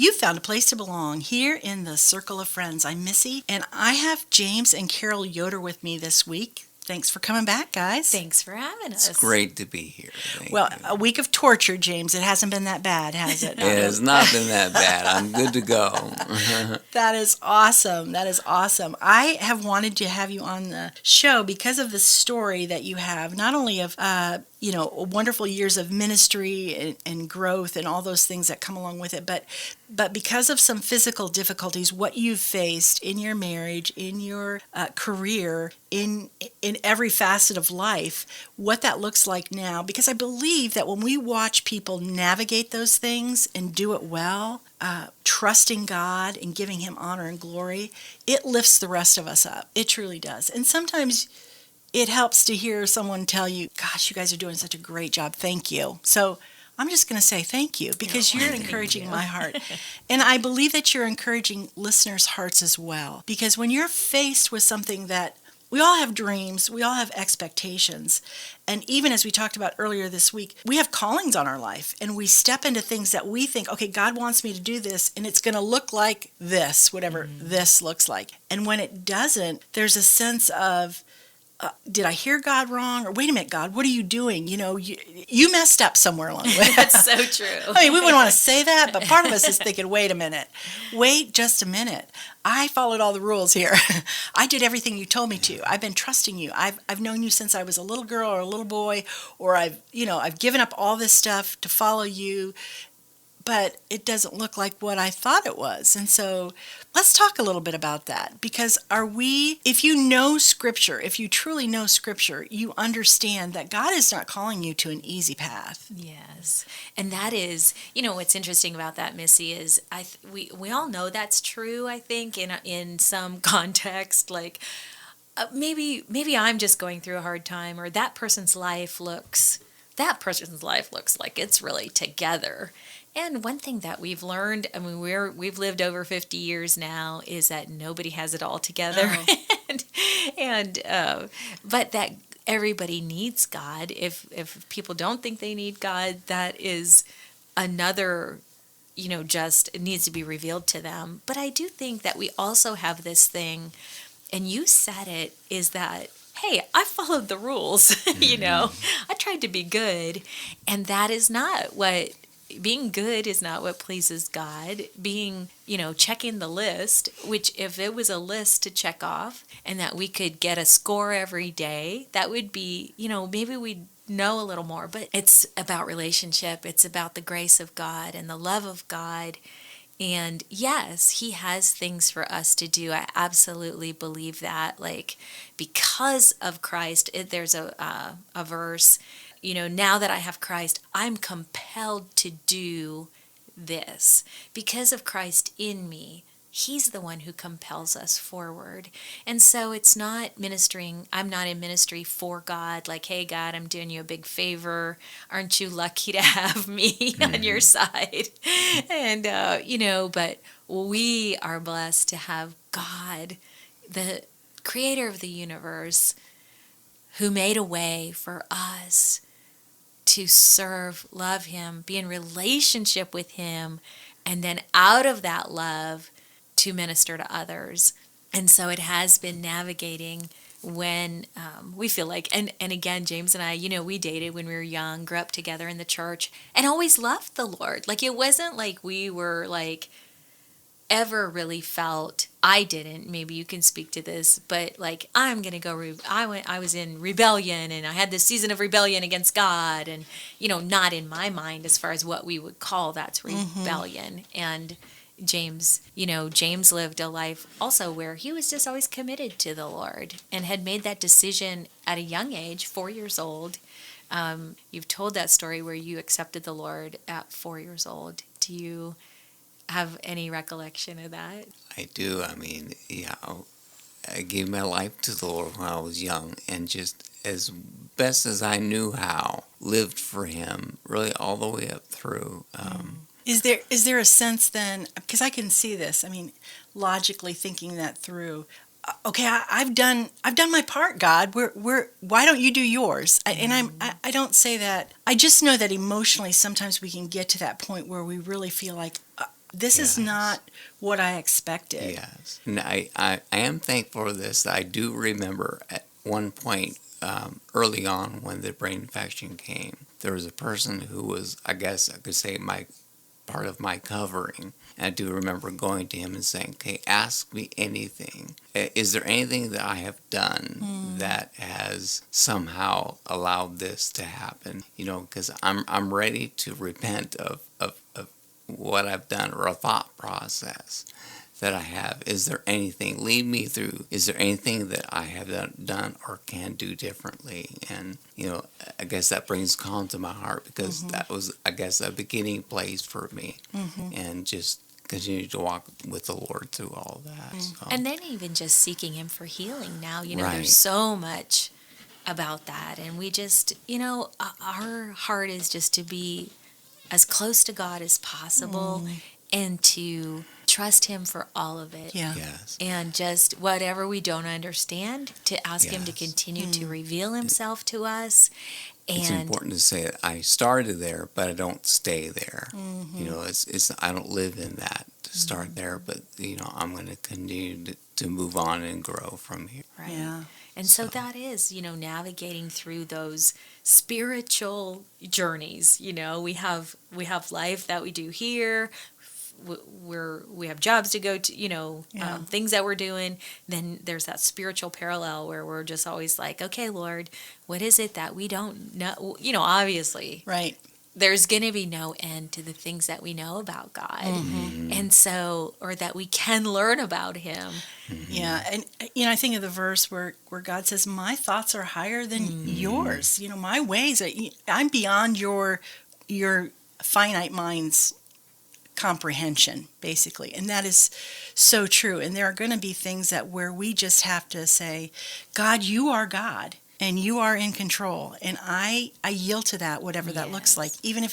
You found a place to belong here in the Circle of Friends. I'm Missy, and I have James and Carol Yoder with me this week. Thanks for coming back, guys. Thanks for having us. It's great to be here. Thank Well, you. a week of torture, James. It hasn't been that bad, has it? It has not been that bad. I'm good to go. That is awesome. That is awesome. I have wanted to have you on the show because of the story that you have, not only of wonderful years of ministry and growth and all those things that come along with it, but because of some physical difficulties, what you've faced in your marriage, in your career, in every facet of life, what that looks like now. Because I believe that when we watch people navigate those things and do it well, trusting God and giving Him honor and glory, it lifts the rest of us up. It truly does. And sometimes it helps to hear someone tell you, gosh, you guys are doing such a great job. Thank you. So I'm just going to say thank you because you're encouraging my heart. And I believe that you're encouraging listeners' hearts as well. Because when you're faced with something that we all have dreams, we all have expectations. And even as we talked about earlier this week, we have callings on our life and we step into things that we think, okay, God wants me to do this and it's going to look like this, whatever this looks like. And when it doesn't, there's a sense of, did I hear God wrong? Or wait a minute, God, what are you doing? You messed up somewhere along the way. That's so true. I mean, we wouldn't want to say that, but part of us is thinking, wait a minute. Wait just a minute. I followed all the rules here. I did everything you told me to. I've been trusting you. I've known you since I was a little girl or a little boy, or I've given up all this stuff to follow you. But it doesn't look like what I thought it was. And so let's talk a little bit about that. Because if you know Scripture, if you truly know Scripture, you understand that God is not calling you to an easy path. Yes. And that is, what's interesting about that, Missy, is we all know that's true, I think, in some context. Like, maybe I'm just going through a hard time, or that person's life looks like it's really together. And one thing that we've learned, I mean, we've lived over 50 years now, is that nobody has it all together, but that everybody needs God. If people don't think they need God, that is another, just it needs to be revealed to them. But I do think that we also have this thing, and you said it, is that, hey, I followed the rules, I tried to be good, and that is not what. Being good is not what pleases God. Being, checking the list, which if it was a list to check off and that we could get a score every day, that would be, maybe we'd know a little more. But it's about relationship. It's about the grace of God and the love of God. And yes, He has things for us to do. I absolutely believe that. Like, because of Christ, there's a verse, now that I have Christ, I'm compelled to do this. Because of Christ in me, He's the one who compels us forward. And so it's not ministering. I'm not in ministry for God, like, hey, God, I'm doing you a big favor. Aren't you lucky to have me on your side? And, but we are blessed to have God, the creator of the universe, who made a way for us to serve, love Him, be in relationship with Him, and then out of that love to minister to others. And so it has been navigating when we feel like, and again, James and I, we dated when we were young, grew up together in the church, and always loved the Lord. Like, it wasn't like we were like ever really felt, I didn't, maybe you can speak to this, but like, I'm going to go, I was in rebellion, and I had this season of rebellion against God, and, not in my mind as far as what we would call that's rebellion. And James lived a life also where he was just always committed to the Lord and had made that decision at a young age, 4 years old. You've told that story where you accepted the Lord at 4 years old. Do you have any recollection of that? I do. I mean, I gave my life to the Lord when I was young, and just as best as I knew how, lived for Him really all the way up through. Is there a sense then, because I can see this, I mean, logically thinking that through, okay, I've done my part, God. Why don't you do yours? I don't say that. I just know that emotionally sometimes we can get to that point where we really feel like this is Yes. not what I expected. Yes. And I am thankful for this. I do remember at one point early on when the brain infection came, there was a person who was, I guess I could say, my part of my covering. And I do remember going to him and saying, "Okay, ask me anything. Is there anything that I have done that has somehow allowed this to happen? You know, because I'm ready to repent of what I've done, or a thought process that I have. Is there anything, lead me through, is there anything that I have done or can do differently?" And, you know, I guess that brings calm to my heart, because that was, I guess, a beginning place for me. And just continue to walk with the Lord through all that. So. And then even just seeking him for healing now, Right. there's so much about that. And we just, our heart is just to be as close to God as possible and to trust him for all of it. Yeah. Yes. And just whatever we don't understand, to ask him to Yes. continue to reveal himself to us. It's And important to say that I started there, but I don't stay there. You know, it's I don't live in that to start there, but you know, I'm going to continue to move on and grow from here. right. Yeah. And so that is, navigating through those spiritual journeys. We have life that we do here. We have jobs to go to, Yeah. things that we're doing. Then there's that spiritual parallel where we're just always like, okay, Lord, what is it that we don't know? Obviously, Right. there's going to be no end to the things that we know about God. And so, or that we can learn about him. Yeah, and I think of the verse where God says, "My thoughts are higher than yours. My ways I'm beyond your finite mind's comprehension, basically." And that is so true. And there are going to be things that where we just have to say, "God, you are God, and you are in control, and I yield to that, whatever that looks like." Even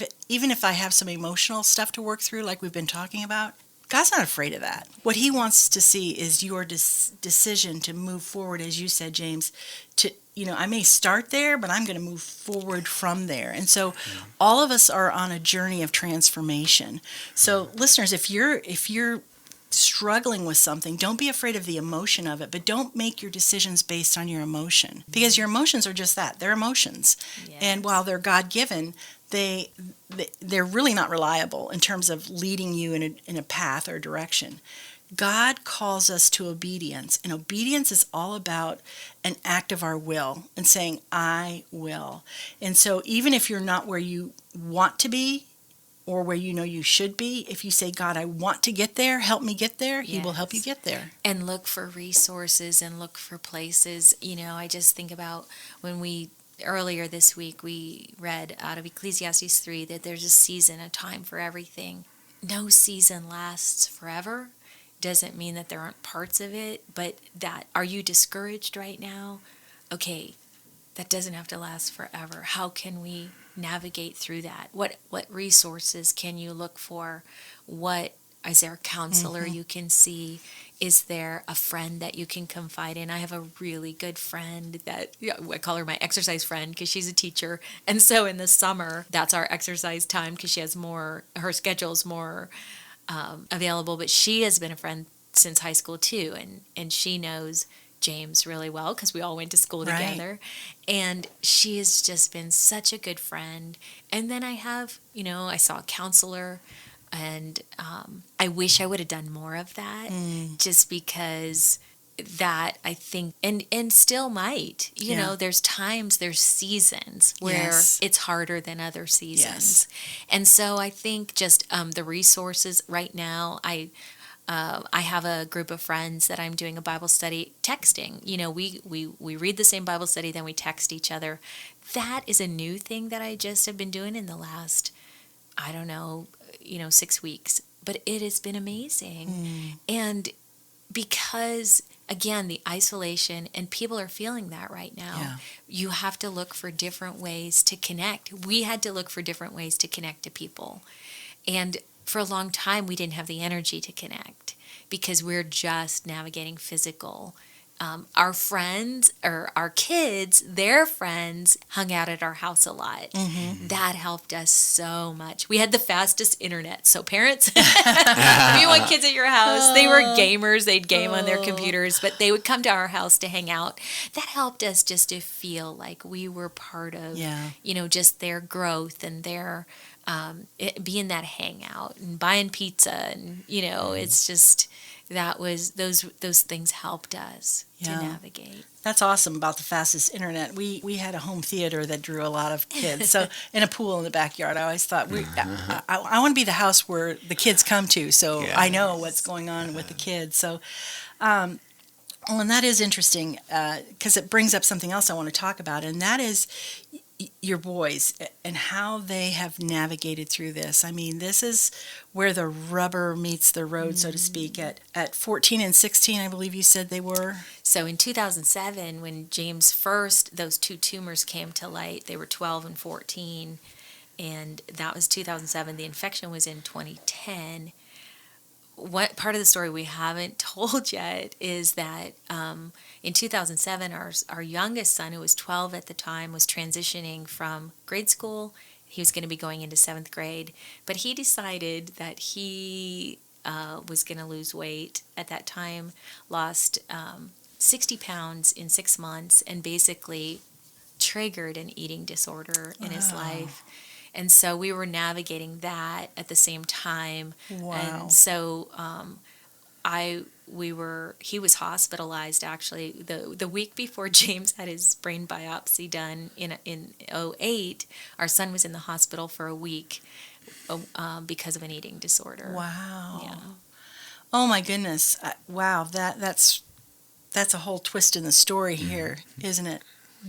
if I have some emotional stuff to work through, like we've been talking about, God's not afraid of that. What he wants to see is your decision to move forward, as you said, James, to, I may start there, but I'm going to move forward from there. And so all of us are on a journey of transformation. So listeners, if you're struggling with something, don't be afraid of the emotion of it, but don't make your decisions based on your emotion, because your emotions are just that. They're emotions. Yes. And while they're God-given, they're really not reliable in terms of leading you in a path or direction. God calls us to obedience, and obedience is all about an act of our will and saying, "I will." And so even if you're not where you want to be or where you should be, if you say, "God, I want to get there, help me get there," he will help you Yes. get there. And look for resources and look for places. I just think about when earlier this week, we read out of Ecclesiastes 3 that there's a season, a time for everything. No season lasts forever. Doesn't mean that there aren't parts of it, but are you discouraged right now? Okay, that doesn't have to last forever. How can we navigate through that? What resources can you look for? Is there a counselor you can see? Is there a friend that you can confide in? I have a really good friend I call her my exercise friend because she's a teacher. And so in the summer, that's our exercise time because she has her schedule's more available. But she has been a friend since high school too. And she knows James really well because we all went to school Right. together. And she has just been such a good friend. And then I have, I saw a counselor. And I wish I would have done more of that, just because that I think, and still might, there's seasons where Yes. it's harder than other seasons. Yes. And so I think just the resources right now, I have a group of friends that I'm doing a Bible study texting. We read the same Bible study, then we text each other. That is a new thing that I just have been doing in the last, 6 weeks, but it has been amazing. And because, again, the isolation, and people are feeling that right now, Yeah. you have to look for different ways to connect. We had to look for different ways to connect to people. And for a long time, we didn't have the energy to connect because we're just navigating physical our friends or our kids, their friends hung out at our house a lot. That helped us so much. We had the fastest internet. So parents, if you want kids at your house, they were gamers. They'd game on their computers, but they would come to our house to hang out. That helped us just to feel like we were part of, Yeah. just their growth and their being that hangout and buying pizza. And, it's just, that was, those things helped us to Yeah. navigate. That's awesome about the fastest internet. We had a home theater that drew a lot of kids. So in a pool in the backyard, I always thought I want to be the house where the kids come to, so I know what's going on with the kids. So, well, and that is interesting because it brings up something else I want to talk about, and that is your boys and how they have navigated through this. I mean, this is where the rubber meets the road, so to speak. At 14 and 16, I believe you said they were. So in 2007, when James first, those two tumors came to light, they were 12 and 14, and that was 2007. The infection was in 2010. What part of the story we haven't told yet is that in 2007, our youngest son, who was 12 at the time, was transitioning from grade school. He was going to be going into 7th grade, but he decided that he was going to lose weight. At that time, lost 60 pounds in 6 months, and basically triggered an eating disorder in his life. And so we were navigating that at the same time. Wow. And so he was hospitalized actually the week before James had his brain biopsy done in '08. Our son was in the hospital for a week because of an eating disorder. Wow. Yeah. Oh my goodness. Wow, that's a whole twist in the story here, isn't it?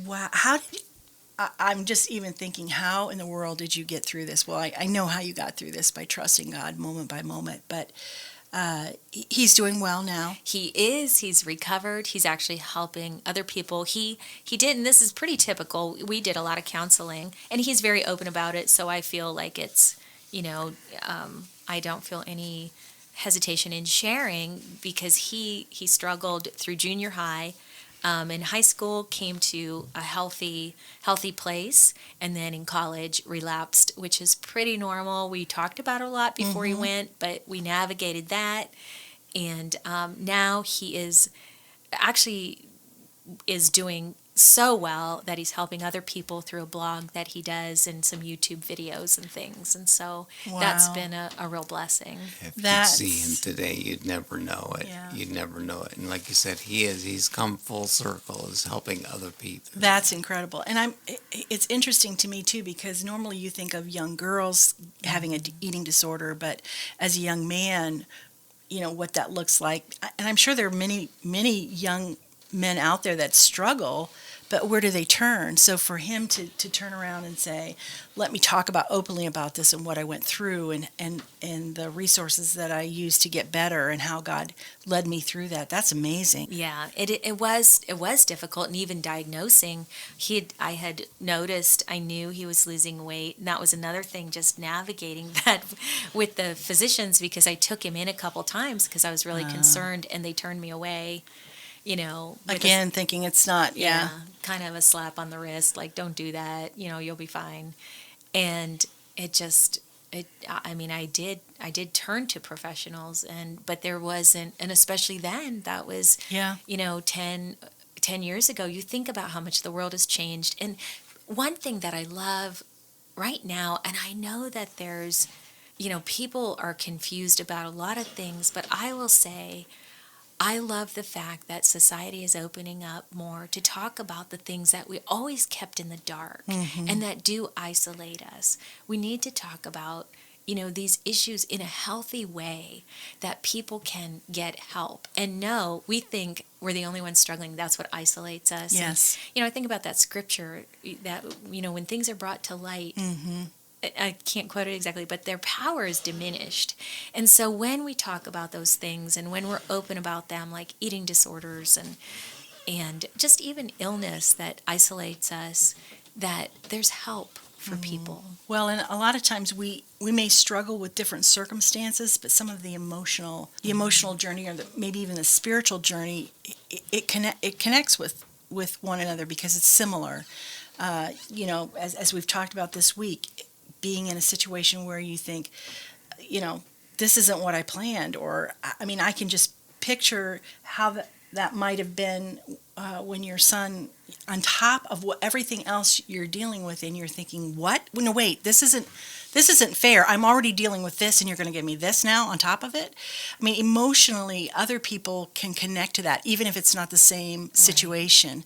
Wow. I'm just even thinking, how in the world did you get through this? Well, I know how you got through this, by trusting God moment by moment, but he's doing well now. He is. He's recovered. He's actually helping other people. He did, and this is pretty typical. We did a lot of counseling, and he's very open about it. So I feel like it's, I don't feel any hesitation in sharing, because he struggled through junior high. In high school, came to a healthy place, and then in college relapsed, which is pretty normal. We talked about it a lot before he went, but we navigated that, and now he is doing so well that he's helping other people through a blog that he does and some YouTube videos and things, and so that's Wow. been a real blessing. If you That's- see him today, you'd never know it. Yeah. You'd never know it. And like you said, he's come full circle, is helping other people. That's incredible. And it's interesting to me too, because normally you think of young girls having an eating disorder, but as a young man, what that looks like. And I'm sure there are many, many young men out there that struggle, but where do they turn? So for him to turn around and say, let me talk openly about this and what I went through, and the resources that I used to get better, and how God led me through that's amazing. Yeah, it was difficult, and even diagnosing, I had noticed, I knew he was losing weight, and that was another thing, just navigating that with the physicians, because I took him in a couple times because I was really concerned, and they turned me away. With Again, thinking it's not, kind of a slap on the wrist, like, don't do that, you'll be fine. And I did turn to professionals, but there wasn't, and especially then, that was, 10 years ago. You think about how much the world has changed. And one thing that I love right now, and I know that there's, people are confused about a lot of things, but I will say, I love the fact that society is opening up more to talk about the things that we always kept in the dark and that do isolate us. We need to talk about, these issues in a healthy way, that people can get help. And no, we think we're the only ones struggling. That's what isolates us. Yes. And, I think about that scripture that, when things are brought to light, I can't quote it exactly, but their power is diminished. And so when we talk about those things, and when we're open about them, like eating disorders and just even illness that isolates us, that there's help. for people. Well, and a lot of times we may struggle with different circumstances, but some of the emotional journey, or maybe even the spiritual journey, it connects with one another because it's similar. As we've talked about this week, being in a situation where you think, this isn't what I planned, or I mean, I can just picture how that might have been when your son, on top of everything else you're dealing with, and you're thinking, what? No, wait, this isn't fair. I'm already dealing with this, and you're going to give me this now on top of it. I mean, emotionally, other people can connect to that, even if it's not the same situation.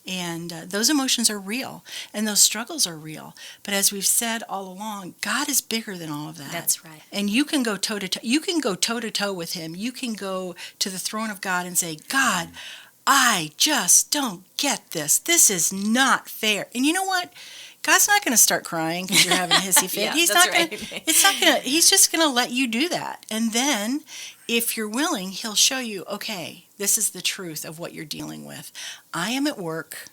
And those emotions are real, and those struggles are real. But as we've said all along, God is bigger than all of that. That's right. And you can go toe to toe. You can go toe to toe with Him. You can go to the throne of God and say, God, I just don't get this. This is not fair. And you know what? God's not going to start crying because you're having a hissy fit. Yeah, He's that's not going. right. It's not going to. He's just going to let you do that, and then, if you're willing, He'll show you. Okay, this is the truth of what you're dealing with. I am at work.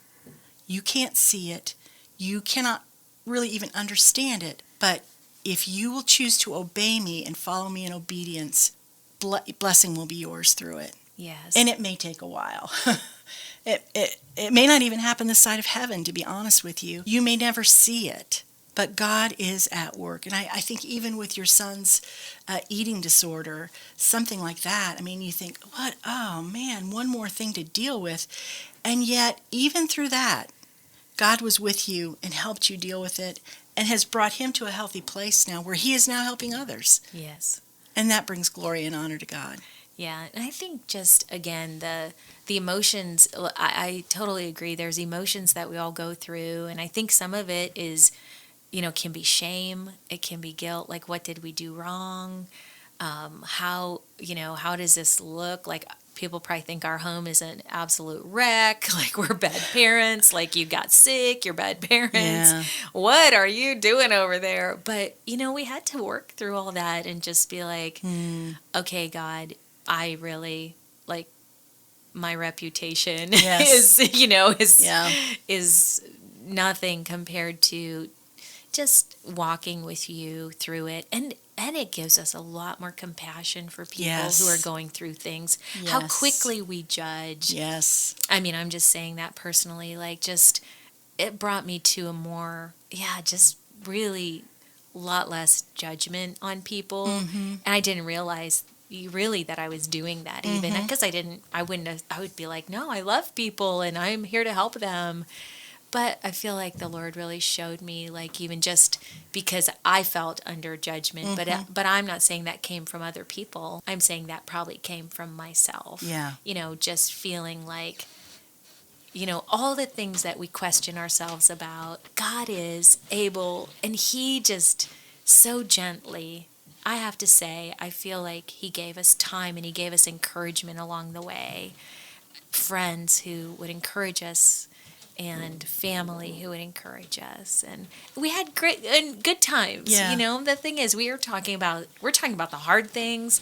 You can't see it. You cannot really even understand it. But if you will choose to obey me and follow me in obedience, blessing will be yours through it. Yes. And it may take a while. It may not even happen this side of heaven, to be honest with you. You may never see it, but God is at work. And I think even with your son's eating disorder, something like that, I mean, you think, what? Oh, man, one more thing to deal with. And yet, even through that, God was with you and helped you deal with it and has brought him to a healthy place now where he is now helping others. Yes. And that brings glory and honor to God. Yeah, and I think just, again, the emotions, I totally agree. There's emotions that we all go through, and I think some of it is, can be shame, it can be guilt, like what did we do wrong? How does this look? Like people probably think our home is an absolute wreck, like we're bad parents, like you got sick, you're bad parents. Yeah. What are you doing over there? But, we had to work through all that and just be like, okay, God, I really, like, my reputation Yes. is nothing compared to just walking with you through it. And it gives us a lot more compassion for people who are going through things. Yes. How quickly we judge. Yes. I mean, I'm just saying that personally, like, just, it brought me to a more, just really a lot less judgment on people. And I didn't realize really that I was doing that even because I would be like, no, I love people and I'm here to help them. But I feel like the Lord really showed me, like, even just because I felt under judgment, but I'm not saying that came from other people. I'm saying that probably came from myself. Yeah. Just feeling like, all the things that we question ourselves about, God is able, and He just so gently, I have to say, I feel like He gave us time and He gave us encouragement along the way. Friends who would encourage us and family who would encourage us. And we had great and good times. Yeah. The thing is, we're talking about the hard things.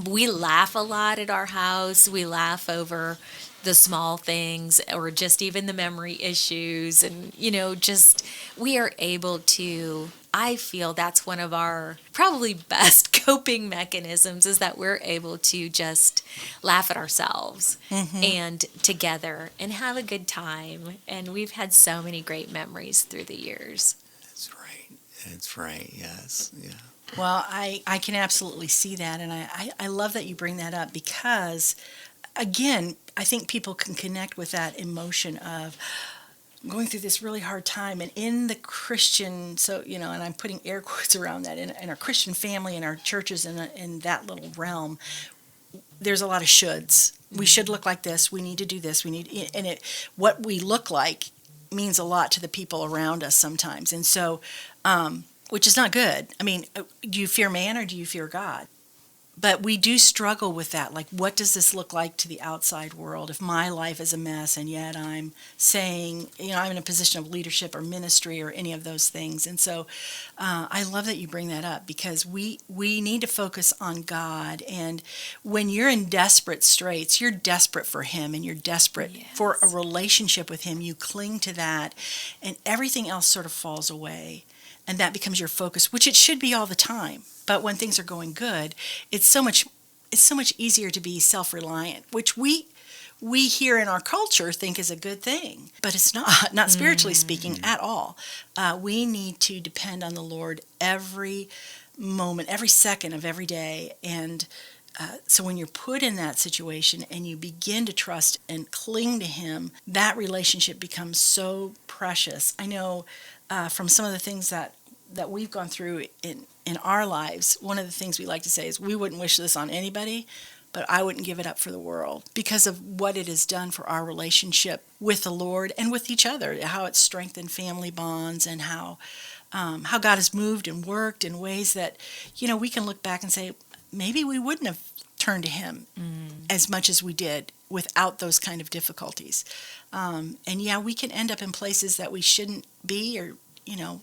We laugh a lot at our house. We laugh over the small things or just even the memory issues. And, just we are able to, I feel that's one of our probably best coping mechanisms is that we're able to just laugh at ourselves and together and have a good time. And we've had so many great memories through the years. That's right. Yes. Yeah. Well, I can absolutely see that. And I love that you bring that up because, again, I think people can connect with that emotion of going through this really hard time. And in the Christian, and I'm putting air quotes around that, in our Christian family, in our churches, in that little realm, there's a lot of shoulds. We should look like this. We need to do this. What we look like means a lot to the people around us sometimes. And so, which is not good. I mean, do you fear man or do you fear God? But we do struggle with that. Like, what does this look like to the outside world if my life is a mess and yet I'm saying, I'm in a position of leadership or ministry or any of those things. And so I love that you bring that up because we need to focus on God. And when you're in desperate straits, you're desperate for Him and you're desperate for a relationship with Him. You cling to that and everything else sort of falls away. and that becomes your focus, which it should be all the time. But when things are going good, it's so much easier to be self-reliant, which we here in our culture think is a good thing, but it's not spiritually speaking at all. We need to depend on the Lord every moment, every second of every day. And so when you're put in that situation and you begin to trust and cling to Him, that relationship becomes so precious. I know from some of the things that we've gone through in our lives, one of the things we like to say is we wouldn't wish this on anybody, but I wouldn't give it up for the world because of what it has done for our relationship with the Lord and with each other, how it's strengthened family bonds, and how God has moved and worked in ways that, we can look back and say, maybe we wouldn't have turned to Him as much as we did without those kind of difficulties. And we can end up in places that we shouldn't be, or,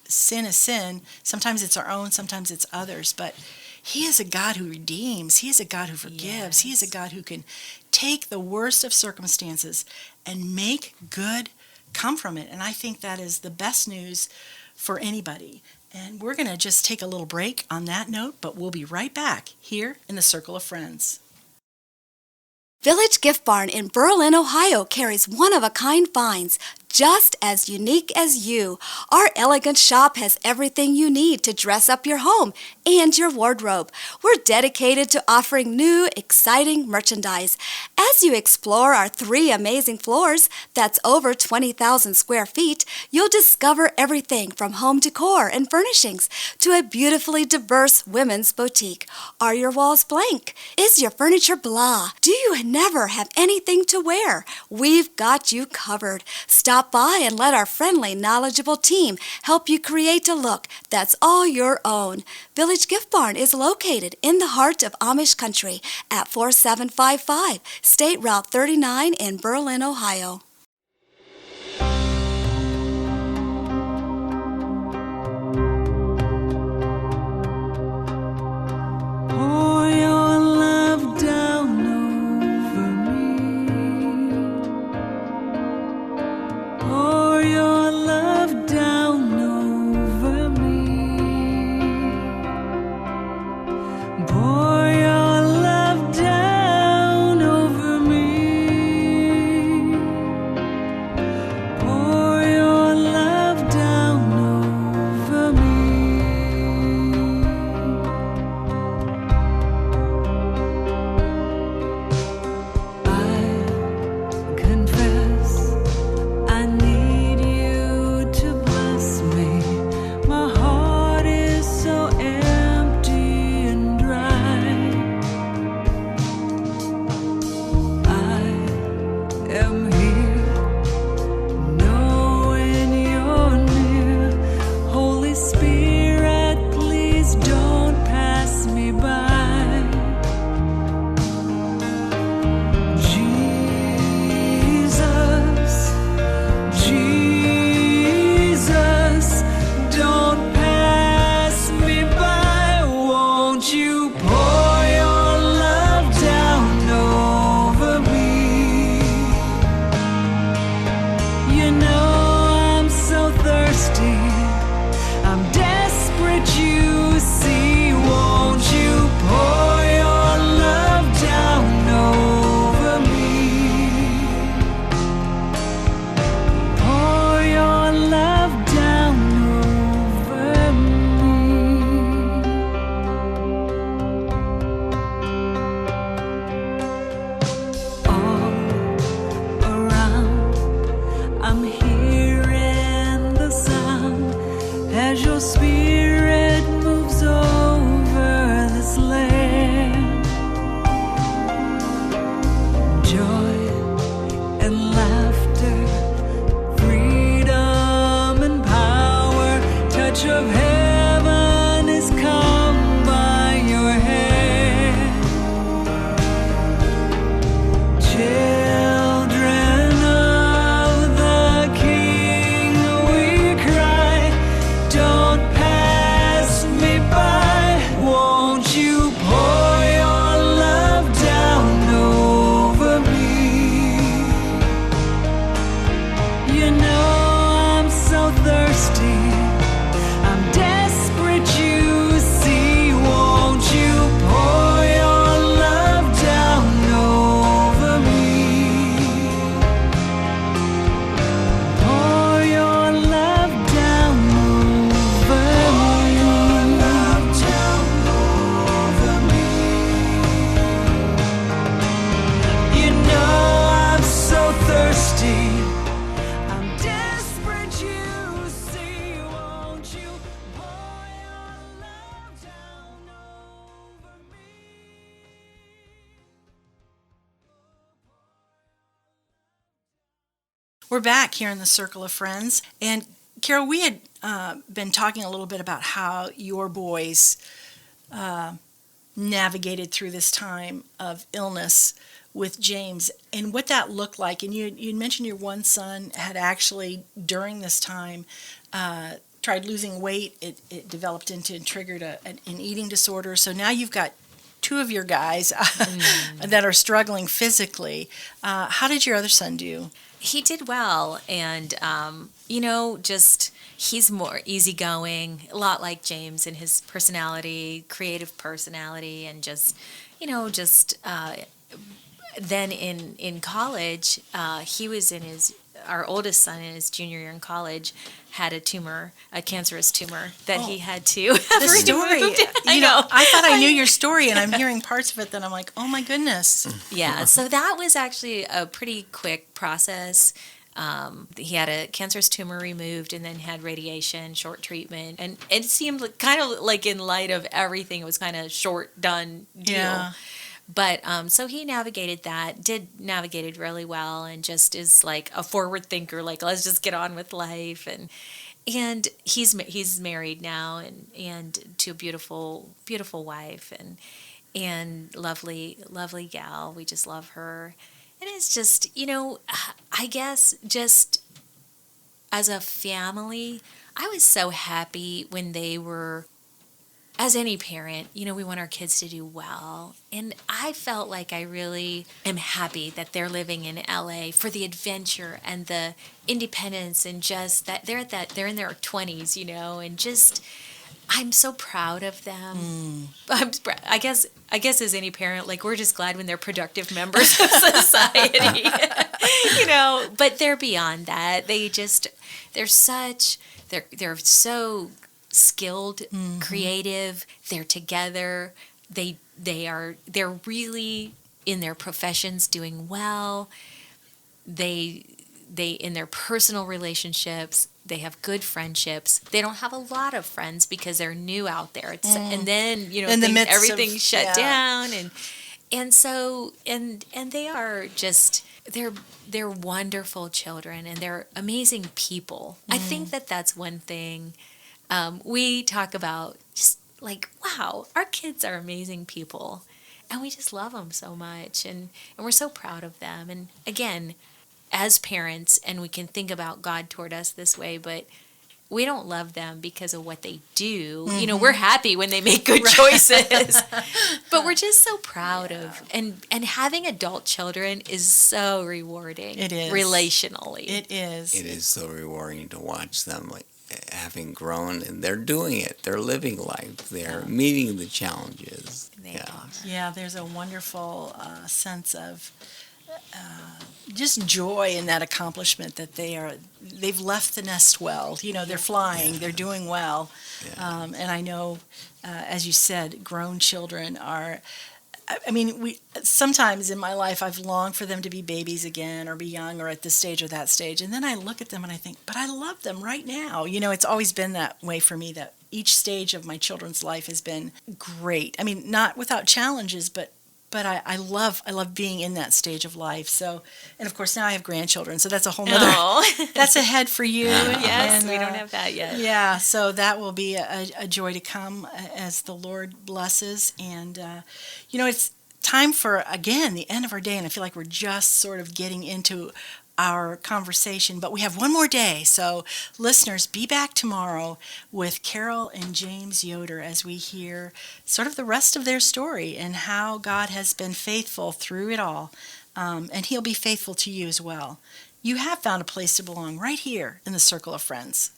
sin is sin. Sometimes it's our own, sometimes it's others, but He is a God who redeems. He is a God who forgives. Yes. He is a God who can take the worst of circumstances and make good come from it. And I think that is the best news for anybody. And we're going to just take a little break on that note, but we'll be right back here in the Circle of Friends. Village Gift Barn in Berlin, Ohio carries one-of-a-kind finds, just as unique as you. Our elegant shop has everything you need to dress up your home and your wardrobe. We're dedicated to offering new, exciting merchandise. As you explore our 3 amazing floors, that's over 20,000 square feet, you'll discover everything from home decor and furnishings to a beautifully diverse women's boutique. Are your walls blank? Is your furniture blah? Do you never have anything to wear? We've got you covered. Stop by and let our friendly, knowledgeable team help you create a look that's all your own. Village Gift Barn is located in the heart of Amish country at 4755 State Route 39 in Berlin, Ohio. Pour your love down over me. Pour your love down over me. Pour your love down over me. Pour your love down over me. I confess I need you to bless me. My heart is so empty and dry. I am here knowing you're near. Holy Spirit, please don't pass me by. Jesus, don't pass me by. Won't you pour your love down over me? You know I'm so thirsty, I'm desperate, you see. Won't you pour your love down over me? Pour your love down over me. All around, I'm hearing the sound as your spirit moves over this land. Joy and laughter, freedom and power, touch of heaven is come by your hand. Children of the King, we cry, don't pass me by. Won't you pour your love down over me? We're back here in the Circle of Friends. And Carol, we had been talking a little bit about how your boys navigated through this time of illness with James and what that looked like. And you mentioned your one son had actually, during this time, tried losing weight. It developed into and triggered an eating disorder. So now you've got two of your guys that are struggling physically. How did your other son do? He did well, and just he's more easygoing, a lot like James in his personality, creative personality, and then in college, he was in our oldest son in his junior year in college had a cancerous tumor that he had to have The story. removed. I thought I knew your story, and I'm hearing parts of it that I'm like, oh my goodness. Yeah, so that was actually a pretty quick process. He had a cancerous tumor removed and then had radiation, short treatment. And it seemed kind of like in light of everything, it was kind of short, done deal. Yeah. But so he navigated really well and just is like a forward thinker, like let's just get on with life. And he's married now and to a beautiful wife and lovely gal. We just love her. And it's just, I guess just as a family, I was so happy when they were, as any parent, we want our kids to do well. And I felt like I really am happy that they're living in LA for the adventure and the independence and just that they're in their 20s, and just I'm so proud of them. I guess as any parent, like we're just glad when they're productive members of society, but they're beyond that. They're so skilled, creative. They're together. They're really in their professions doing well. They in their personal relationships, they have good friendships. They don't have a lot of friends because they're new out there. And then everything shut down and so they are just they're wonderful children and they're amazing people. I think that's one thing. We talk about just like, wow, our kids are amazing people, and we just love them so much, and we're so proud of them. And again, as parents, and we can think about God toward us this way, but we don't love them because of what they do. We're happy when they make good choices, but we're just so proud of, and having adult children is so rewarding. It is. Relationally. It is. It is so rewarding to watch them, like having grown, and they're doing it. They're living life. They're meeting the challenges. Yeah, there's a wonderful sense of just joy in that accomplishment that they've left the nest well. They're flying, they're doing well. Yeah. And I know, as you said, grown children are, sometimes in my life I've longed for them to be babies again or be young or at this stage or that stage. And then I look at them and I think, but I love them right now. It's always been that way for me, that each stage of my children's life has been great. Not without challenges, but I love being in that stage of life. So, and of course now I have grandchildren, so that's a whole nother, that's ahead for you. Yes, and, we don't have that yet. Yeah, so that will be a joy to come as the Lord blesses. And, it's time for, again, the end of our day, and I feel like we're just sort of getting into our conversation, but we have one more day. So listeners, be back tomorrow with Carol and James Yoder as we hear sort of the rest of their story and how God has been faithful through it all. And he'll be faithful to you as well. You have found a place to belong right here in the Circle of Friends.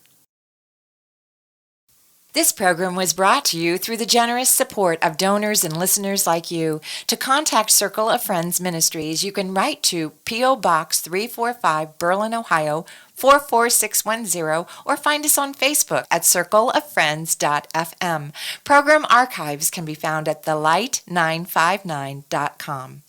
This program was brought to you through the generous support of donors and listeners like you. To contact Circle of Friends Ministries, you can write to P.O. Box 345, Berlin, Ohio, 44610, or find us on Facebook at circleoffriends.fm. Program archives can be found at thelight959.com.